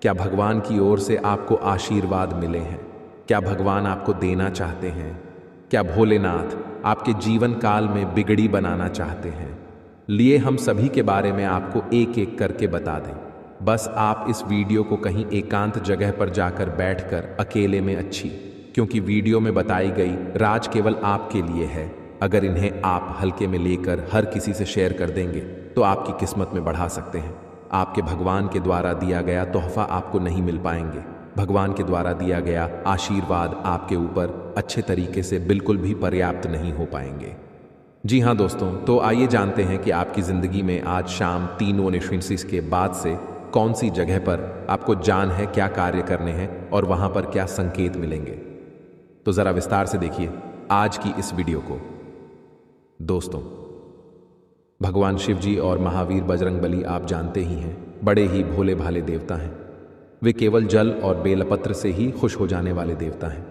क्या भगवान की ओर से आपको आशीर्वाद मिले हैं? क्या भगवान आपको देना चाहते हैं? क्या भोलेनाथ आपके जीवन काल में बिगड़ी बनाना चाहते हैं? लिए हम सभी के बारे में आपको एक एक करके बता दें। बस आप इस वीडियो को कहीं एकांत जगह पर जाकर बैठकर अकेले में अच्छी, क्योंकि वीडियो में बताई गई राज केवल आपके लिए है। अगर इन्हें आप हल्के में लेकर हर किसी से शेयर कर देंगे तो आपकी किस्मत में बढ़ा सकते हैं। आपके भगवान के द्वारा दिया गया तोहफा आपको नहीं मिल पाएंगे। भगवान के द्वारा दिया गया आशीर्वाद आपके ऊपर अच्छे तरीके से बिल्कुल भी पर्याप्त नहीं हो पाएंगे। जी हाँ दोस्तों, तो आइए जानते हैं कि आपकी ज़िंदगी में आज शाम 3:29 के बाद से कौन सी जगह पर आपको जान है, क्या कार्य करने हैं और वहाँ पर क्या संकेत मिलेंगे। तो ज़रा विस्तार से देखिए आज की इस वीडियो को। दोस्तों, भगवान शिव जी और महावीर बजरंगबली आप जानते ही हैं, बड़े ही भोले भाले देवता हैं। वे केवल जल और बेलपत्र से ही खुश हो जाने वाले देवता हैं।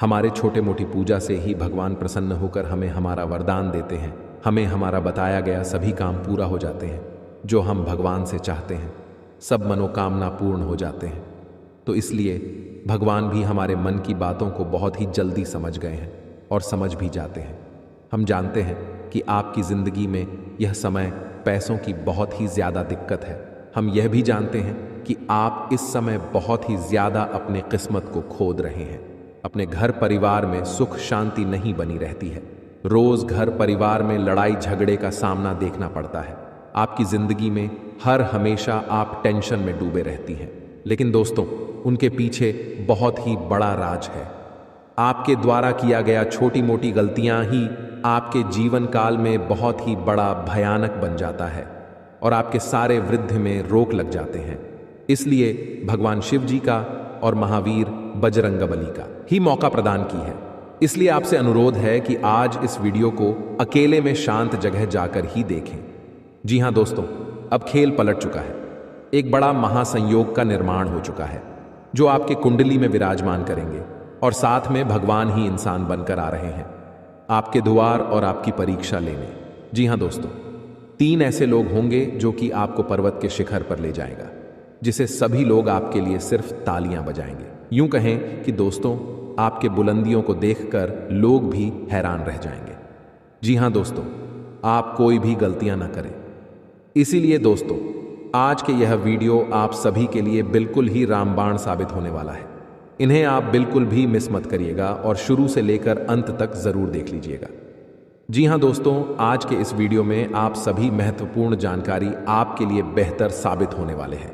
हमारे छोटे मोटी पूजा से ही भगवान प्रसन्न होकर हमें हमारा वरदान देते हैं। हमें हमारा बताया गया सभी काम पूरा हो जाते हैं जो हम भगवान से चाहते हैं। सब मनोकामना पूर्ण हो जाते हैं। तो इसलिए भगवान भी हमारे मन की बातों को बहुत ही जल्दी समझ गए हैं और समझ भी जाते हैं। हम जानते हैं कि आपकी ज़िंदगी में यह समय पैसों की बहुत ही ज़्यादा दिक्कत है। हम यह भी जानते हैं कि आप इस समय बहुत ही ज़्यादा अपने किस्मत को खोद रहे हैं। अपने घर परिवार में सुख शांति नहीं बनी रहती है। रोज़ घर परिवार में लड़ाई झगड़े का सामना देखना पड़ता है। आपकी ज़िंदगी में हर हमेशा आप टेंशन में डूबे रहती हैं। लेकिन दोस्तों, उनके पीछे बहुत ही बड़ा राज है। आपके द्वारा किया गया छोटी मोटी गलतियां ही आपके जीवन काल में बहुत ही बड़ा भयानक बन जाता है और आपके सारे वृद्धि में रोक लग जाते हैं। इसलिए भगवान शिव जी का और महावीर बजरंगबली का ही मौका प्रदान की है। इसलिए आपसे अनुरोध है कि आज इस वीडियो को अकेले में शांत जगह जाकर ही देखें। जी हां दोस्तों, अब खेल पलट चुका है। एक बड़ा महासंयोग का निर्माण हो चुका है जो आपके कुंडली में विराजमान करेंगे और साथ में भगवान ही इंसान बनकर आ रहे हैं आपके द्वार और आपकी परीक्षा लेने। जी हां दोस्तों, 3 ऐसे लोग होंगे जो कि आपको पर्वत के शिखर पर ले जाएगा, जिसे सभी लोग आपके लिए सिर्फ तालियां बजाएंगे। यूं कहें कि दोस्तों, आपके बुलंदियों को देखकर लोग भी हैरान रह जाएंगे। जी हां दोस्तों, आप कोई भी गलतियां ना करें। इसीलिए दोस्तों, आज के यह वीडियो आप सभी के लिए बिल्कुल ही रामबाण साबित होने वाला है। इन्हें आप बिल्कुल भी मिस मत करिएगा और शुरू से लेकर अंत तक जरूर देख लीजिएगा। जी हां दोस्तों, आज के इस वीडियो में आप सभी महत्वपूर्ण जानकारी आपके लिए बेहतर साबित होने वाले हैं।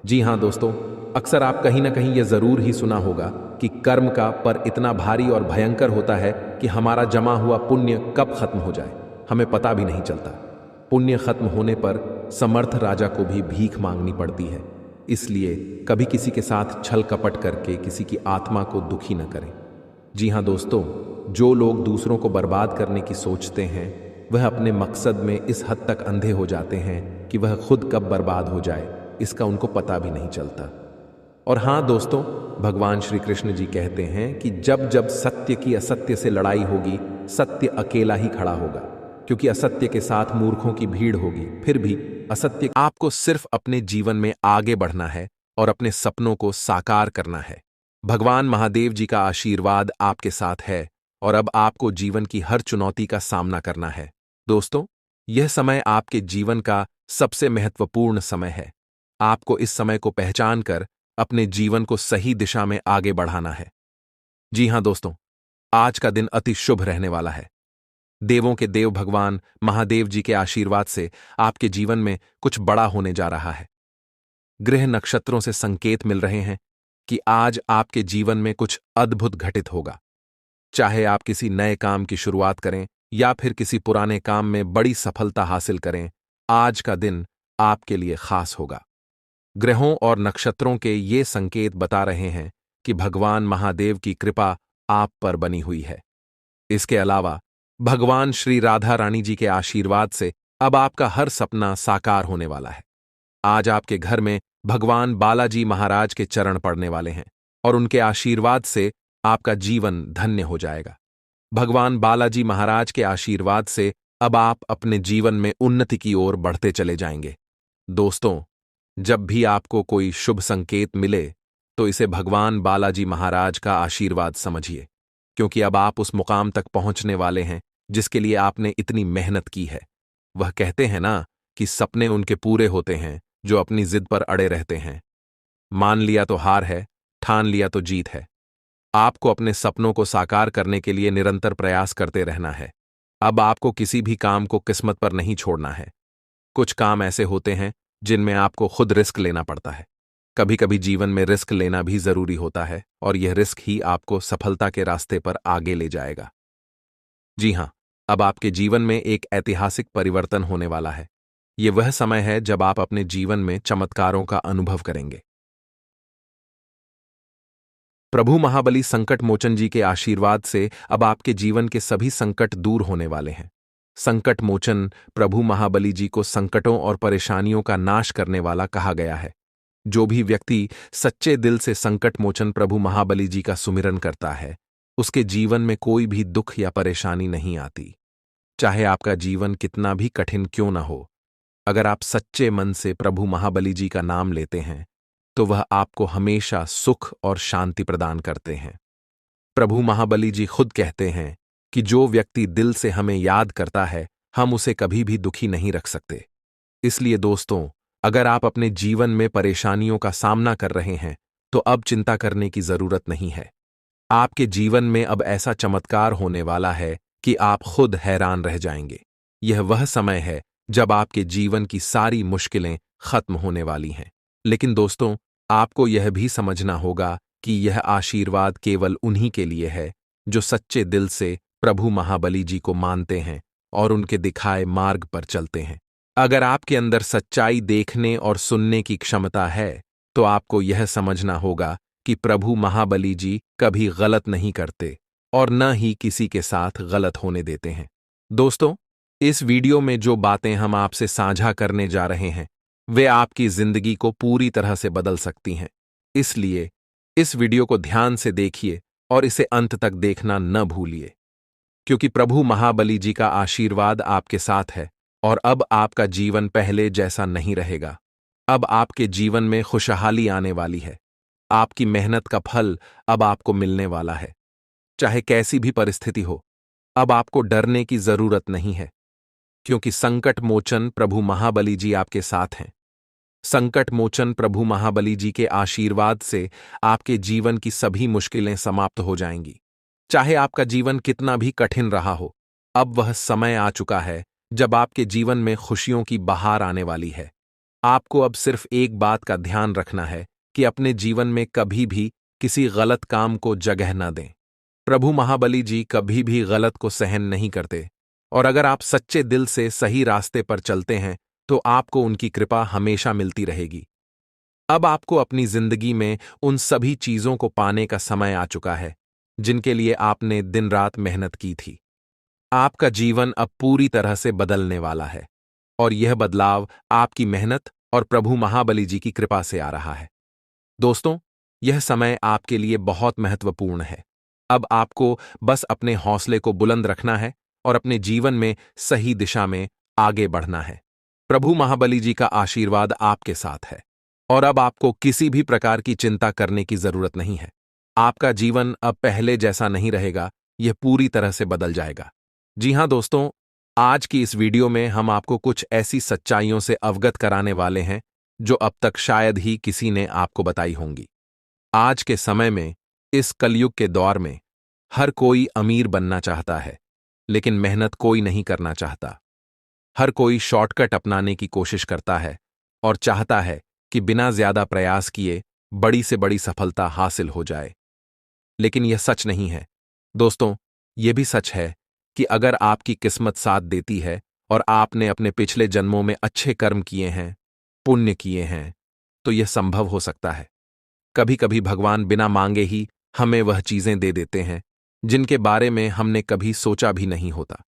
जी हां दोस्तों, अक्सर आप कहीं ना कहीं यह जरूर ही सुना होगा कि कर्म का पर इतना भारी और भयंकर होता है कि हमारा जमा हुआ पुण्य कब खत्म हो जाए हमें पता भी नहीं चलता। पुण्य खत्म होने पर समर्थ राजा को भी भीख मांगनी पड़ती है। इसलिए कभी किसी के साथ छल कपट करके किसी की आत्मा को दुखी न करें। जी हां दोस्तों, जो लोग दूसरों को बर्बाद करने की सोचते हैं वह अपने मकसद में इस हद तक अंधे हो जाते हैं कि वह खुद कब बर्बाद हो जाए इसका उनको पता भी नहीं चलता। और हां दोस्तों, भगवान श्री कृष्ण जी कहते हैं कि जब जब सत्य की असत्य से लड़ाई होगी, सत्य अकेला ही खड़ा होगा, क्योंकि असत्य के साथ मूर्खों की भीड़ होगी। फिर भी असत्य आपको सिर्फ अपने जीवन में आगे बढ़ना है और अपने सपनों को साकार करना है। भगवान महादेव जी का आशीर्वाद आपके साथ है और अब आपको जीवन की हर चुनौती का सामना करना है। दोस्तों, यह समय आपके जीवन का सबसे महत्वपूर्ण समय है। आपको इस समय को पहचान कर अपने जीवन को सही दिशा में आगे बढ़ाना है। जी हां दोस्तों, आज का दिन अति शुभ रहने वाला है। देवों के देव भगवान महादेव जी के आशीर्वाद से आपके जीवन में कुछ बड़ा होने जा रहा है। ग्रह नक्षत्रों से संकेत मिल रहे हैं कि आज आपके जीवन में कुछ अद्भुत घटित होगा। चाहे आप किसी नए काम की शुरुआत करें या फिर किसी पुराने काम में बड़ी सफलता हासिल करें, आज का दिन आपके लिए खास होगा। ग्रहों और नक्षत्रों के ये संकेत बता रहे हैं कि भगवान महादेव की कृपा आप पर बनी हुई है। इसके अलावा भगवान श्री राधा रानी जी के आशीर्वाद से अब आपका हर सपना साकार होने वाला है। आज आपके घर में भगवान बालाजी महाराज के चरण पड़ने वाले हैं और उनके आशीर्वाद से आपका जीवन धन्य हो जाएगा। भगवान बालाजी महाराज के आशीर्वाद से अब आप अपने जीवन में उन्नति की ओर बढ़ते चले जाएंगे। दोस्तों, जब भी आपको कोई शुभ संकेत मिले तो इसे भगवान बालाजी महाराज का आशीर्वाद समझिए, क्योंकि अब आप उस मुकाम तक पहुंचने वाले हैं जिसके लिए आपने इतनी मेहनत की है। वह कहते हैं ना कि सपने उनके पूरे होते हैं जो अपनी जिद पर अड़े रहते हैं। मान लिया तो हार है, ठान लिया तो जीत है। आपको अपने सपनों को साकार करने के लिए निरंतर प्रयास करते रहना है। अब आपको किसी भी काम को किस्मत पर नहीं छोड़ना है। कुछ काम ऐसे होते हैं जिनमें आपको खुद रिस्क लेना पड़ता है। कभी कभी जीवन में रिस्क लेना भी जरूरी होता है और यह रिस्क ही आपको सफलता के रास्ते पर आगे ले जाएगा। जी हां, अब आपके जीवन में एक ऐतिहासिक परिवर्तन होने वाला है। यह वह समय है जब आप अपने जीवन में चमत्कारों का अनुभव करेंगे। प्रभु महाबली संकट मोचन जी के आशीर्वाद से अब आपके जीवन के सभी संकट दूर होने वाले हैं। संकट मोचन प्रभु महाबली जी को संकटों और परेशानियों का नाश करने वाला कहा गया है। जो भी व्यक्ति सच्चे दिल से संकट मोचन प्रभु महाबली जी का सुमिरन करता है, उसके जीवन में कोई भी दुख या परेशानी नहीं आती। चाहे आपका जीवन कितना भी कठिन क्यों न हो, अगर आप सच्चे मन से प्रभु महाबली जी का नाम लेते हैं तो वह आपको हमेशा सुख और शांति प्रदान करते हैं। प्रभु महाबली जी खुद कहते हैं कि जो व्यक्ति दिल से हमें याद करता है, हम उसे कभी भी दुखी नहीं रख सकते। इसलिए दोस्तों, अगर आप अपने जीवन में परेशानियों का सामना कर रहे हैं तो अब चिंता करने की जरूरत नहीं है। आपके जीवन में अब ऐसा चमत्कार होने वाला है कि आप खुद हैरान रह जाएंगे। यह वह समय है जब आपके जीवन की सारी मुश्किलें खत्म होने वाली हैं। लेकिन दोस्तों, आपको यह भी समझना होगा कि यह आशीर्वाद केवल उन्हीं के लिए है जो सच्चे दिल से प्रभु महाबली जी को मानते हैं और उनके दिखाए मार्ग पर चलते हैं। अगर आपके अंदर सच्चाई देखने और सुनने की क्षमता है तो आपको यह समझना होगा कि प्रभु महाबली जी कभी गलत नहीं करते और न ही किसी के साथ गलत होने देते हैं। दोस्तों, इस वीडियो में जो बातें हम आपसे साझा करने जा रहे हैं वे आपकी जिंदगी को पूरी तरह से बदल सकती हैं। इसलिए इस वीडियो को ध्यान से देखिए और इसे अंत तक देखना न भूलिए, क्योंकि प्रभु महाबली जी का आशीर्वाद आपके साथ है और अब आपका जीवन पहले जैसा नहीं रहेगा। अब आपके जीवन में खुशहाली आने वाली है। आपकी मेहनत का फल अब आपको मिलने वाला है। चाहे कैसी भी परिस्थिति हो, अब आपको डरने की जरूरत नहीं है, क्योंकि संकट मोचन प्रभु महाबली जी आपके साथ हैं। संकट मोचन प्रभु महाबली जी के आशीर्वाद से आपके जीवन की सभी मुश्किलें समाप्त हो जाएंगी। चाहे आपका जीवन कितना भी कठिन रहा हो, अब वह समय आ चुका है जब आपके जीवन में खुशियों की बहार आने वाली है। आपको अब सिर्फ एक बात का ध्यान रखना है कि अपने जीवन में कभी भी किसी गलत काम को जगह न दें। प्रभु महाबली जी कभी भी गलत को सहन नहीं करते, और अगर आप सच्चे दिल से सही रास्ते पर चलते हैं तो आपको उनकी कृपा हमेशा मिलती रहेगी। अब आपको अपनी जिंदगी में उन सभी चीजों को पाने का समय आ चुका है जिनके लिए आपने दिन रात मेहनत की थी। आपका जीवन अब पूरी तरह से बदलने वाला है, और यह बदलाव आपकी मेहनत और प्रभु महाबली जी की कृपा से आ रहा है। दोस्तों, यह समय आपके लिए बहुत महत्वपूर्ण है। अब आपको बस अपने हौसले को बुलंद रखना है और अपने जीवन में सही दिशा में आगे बढ़ना है। प्रभु महाबली जी का आशीर्वाद आपके साथ है, और अब आपको किसी भी प्रकार की चिंता करने की जरूरत नहीं है। आपका जीवन अब पहले जैसा नहीं रहेगा, यह पूरी तरह से बदल जाएगा। जी हां दोस्तों, आज की इस वीडियो में हम आपको कुछ ऐसी सच्चाइयों से अवगत कराने वाले हैं जो अब तक शायद ही किसी ने आपको बताई होंगी। आज के समय में, इस कलयुग के दौर में, हर कोई अमीर बनना चाहता है, लेकिन मेहनत कोई नहीं करना चाहता। हर कोई शॉर्टकट अपनाने की कोशिश करता है और चाहता है कि बिना ज्यादा प्रयास किए बड़ी से बड़ी सफलता हासिल हो जाए। लेकिन यह सच नहीं है। दोस्तों, यह भी सच है कि अगर आपकी किस्मत साथ देती है और आपने अपने पिछले जन्मों में अच्छे कर्म किए हैं, पुण्य किए हैं, तो यह संभव हो सकता है। कभी कभी भगवान बिना मांगे ही हमें वह चीजें दे देते हैं जिनके बारे में हमने कभी सोचा भी नहीं होता।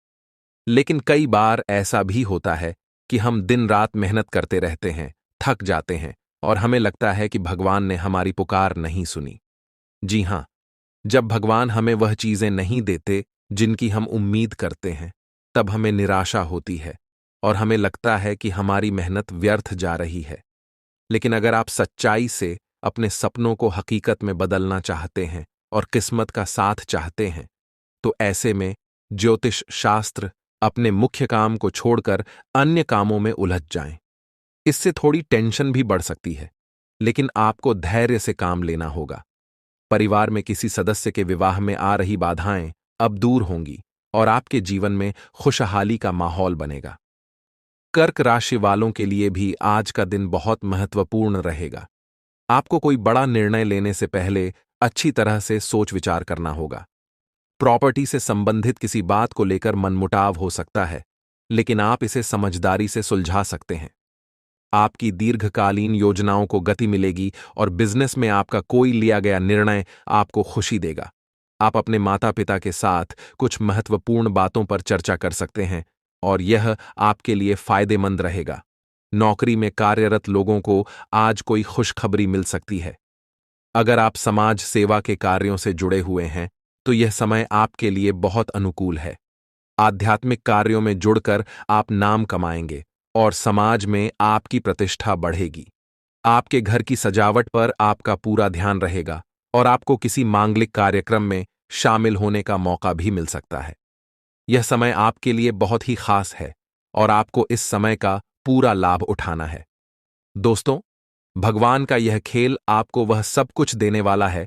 लेकिन कई बार ऐसा भी होता है कि हम दिन रात मेहनत करते रहते हैं, थक जाते हैं और हमें लगता है कि भगवान ने हमारी पुकार नहीं सुनी। जी हां, जब भगवान हमें वह चीजें नहीं देते जिनकी हम उम्मीद करते हैं, तब हमें निराशा होती है और हमें लगता है कि हमारी मेहनत व्यर्थ जा रही है। लेकिन अगर आप सच्चाई से अपने सपनों को हकीकत में बदलना चाहते हैं और किस्मत का साथ चाहते हैं, तो ऐसे में ज्योतिष शास्त्र अपने मुख्य काम को छोड़कर अन्य कामों में उलझ जाएं। इससे थोड़ी टेंशन भी बढ़ सकती है, लेकिन आपको धैर्य से काम लेना होगा। परिवार में किसी सदस्य के विवाह में आ रही बाधाएं अब दूर होंगी और आपके जीवन में खुशहाली का माहौल बनेगा। कर्क राशि वालों के लिए भी आज का दिन बहुत महत्वपूर्ण रहेगा। आपको कोई बड़ा निर्णय लेने से पहले अच्छी तरह से सोच विचार करना होगा। प्रॉपर्टी से संबंधित किसी बात को लेकर मनमुटाव हो सकता है, लेकिन आप इसे समझदारी से सुलझा सकते हैं। आपकी दीर्घकालीन योजनाओं को गति मिलेगी और बिजनेस में आपका कोई लिया गया निर्णय आपको खुशी देगा। आप अपने माता पिता के साथ कुछ महत्वपूर्ण बातों पर चर्चा कर सकते हैं और यह आपके लिए फायदेमंद रहेगा। नौकरी में कार्यरत लोगों को आज कोई खुशखबरी मिल सकती है। अगर आप समाज सेवा के कार्यों से जुड़े हुए हैं तो यह समय आपके लिए बहुत अनुकूल है। आध्यात्मिक कार्यों में जुड़कर आप नाम कमाएंगे और समाज में आपकी प्रतिष्ठा बढ़ेगी। आपके घर की सजावट पर आपका पूरा ध्यान रहेगा और आपको किसी मांगलिक कार्यक्रम में शामिल होने का मौका भी मिल सकता है। यह समय आपके लिए बहुत ही खास है और आपको इस समय का पूरा लाभ उठाना है। दोस्तों, भगवान का यह खेल आपको वह सब कुछ देने वाला है